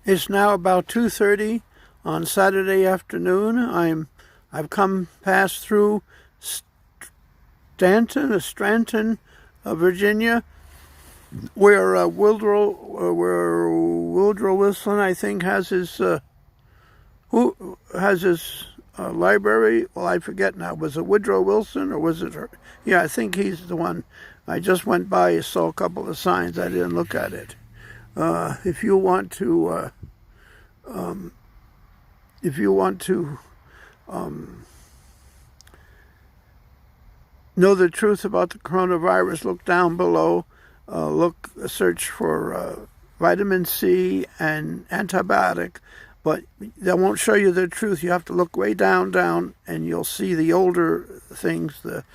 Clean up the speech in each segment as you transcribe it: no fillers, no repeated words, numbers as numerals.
It's now about 2:30 on Saturday afternoon. I've come past through Stanton, Virginia, where Woodrow Wilson, I think, has his library. Well, I forget now. Was it Woodrow Wilson or was it her? Yeah, I think he's the one. I just went by and saw a couple of signs. I didn't look at it. If you want to know the truth about the coronavirus, look down below. Search for vitamin C and antibiotic, but that won't show you the truth. You have to look way down, and you'll see the older things that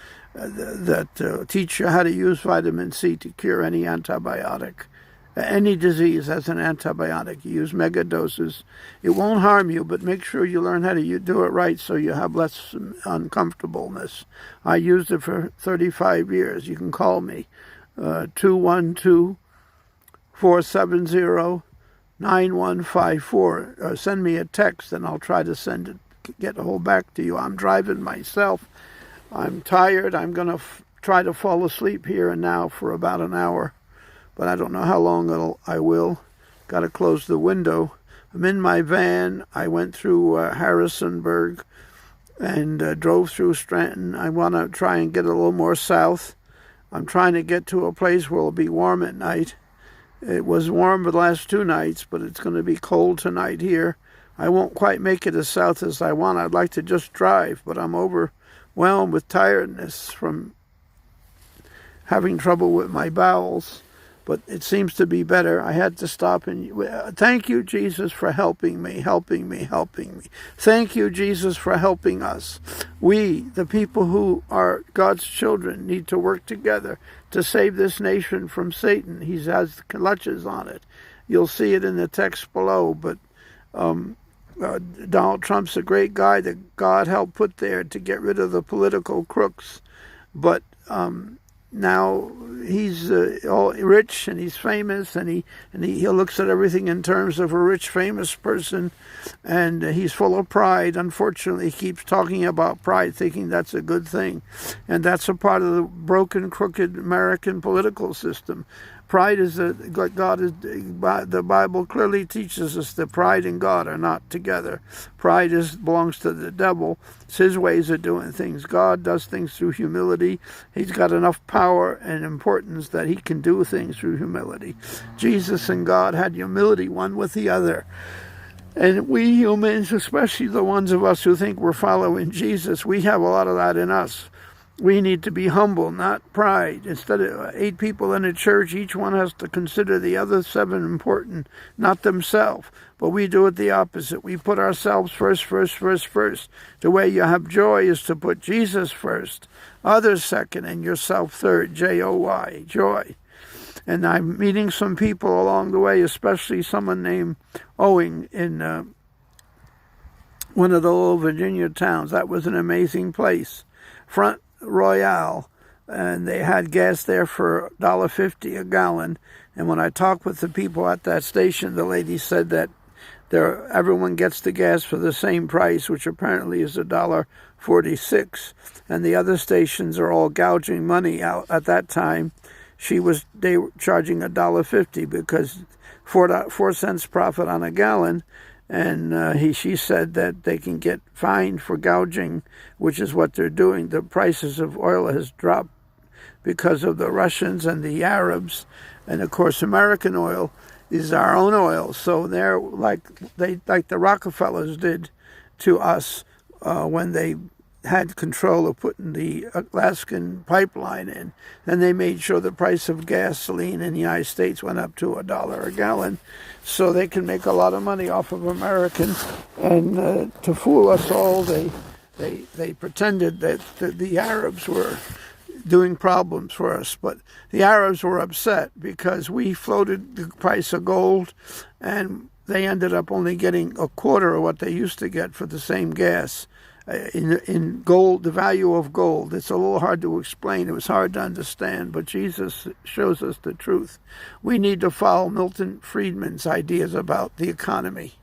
teach you how to use vitamin C to cure any antibiotic. Any disease has an antibiotic. You use mega doses. It won't harm you, but make sure you learn how to do it right so you have less uncomfortableness. I used it for 35 years. You can call me 212-470-9154. Send me a text and I'll try to get a hold back to you. I'm driving myself. I'm tired. I'm going to try to fall asleep here and now for about an hour. But I don't know how long I will. Got to close the window. I'm in my van. I went through Harrisonburg and drove through Scranton. I want to try and get a little more south. I'm trying to get to a place where it'll be warm at night. It was warm the last 2 nights, but it's going to be cold tonight here. I won't quite make it as south as I want. I'd like to just drive, but I'm overwhelmed with tiredness from having trouble with my bowels. But it seems to be better. I had to stop and thank you, Jesus, for helping me. Thank you, Jesus, for helping us. We, the people who are God's children, need to work together to save this nation from Satan. He has clutches on it. You'll see it in the text below, but Donald Trump's a great guy that God helped put there to get rid of the political crooks. But now he's all rich and he's famous, and he looks at everything in terms of a rich, famous person, and he's full of pride. Unfortunately, he keeps talking about pride, thinking that's a good thing, and that's a part of the broken, crooked American political system. Pride is the Bible clearly teaches us that pride and God are not together. Pride belongs to the devil. It's his ways of doing things. God does things through humility. He's got enough power and importance that he can do things through humility. Jesus and God had humility one with the other. And we humans, especially the ones of us who think we're following Jesus, we have a lot of that in us. We need to be humble, not pride. Instead of 8 people in a church, each one has to consider the other 7 important, not themselves. But we do it the opposite. We put ourselves first. The way you have joy is to put Jesus first, others second, and yourself third. Joy, joy. And I'm meeting some people along the way, especially someone named Owing in one of the little Virginia towns. That was an amazing place. Front Royale, and they had gas there for $1.50 a gallon. And when I talked with the people at that station, the lady said that everyone gets the gas for the same price, which apparently is $1.46, and the other stations are all gouging money out. At that time, they were charging $1.50 because 4 cents profit on a gallon. And she said that they can get fined for gouging, which is what they're doing. The prices of oil has dropped because of the Russians and the Arabs. And, of course, American oil is our own oil. So they're like the Rockefellers did to us when they had control of putting the Alaskan pipeline in. And they made sure the price of gasoline in the United States went up to $1 a gallon. So they can make a lot of money off of Americans. And to fool us all, they pretended that the Arabs were doing problems for us. But the Arabs were upset because we floated the price of gold, and they ended up only getting a quarter of what they used to get for the same gas. in gold, the value of gold. It's a little hard to explain. It was hard to understand, but Jesus shows us the truth. We need to follow Milton Friedman's ideas about the economy.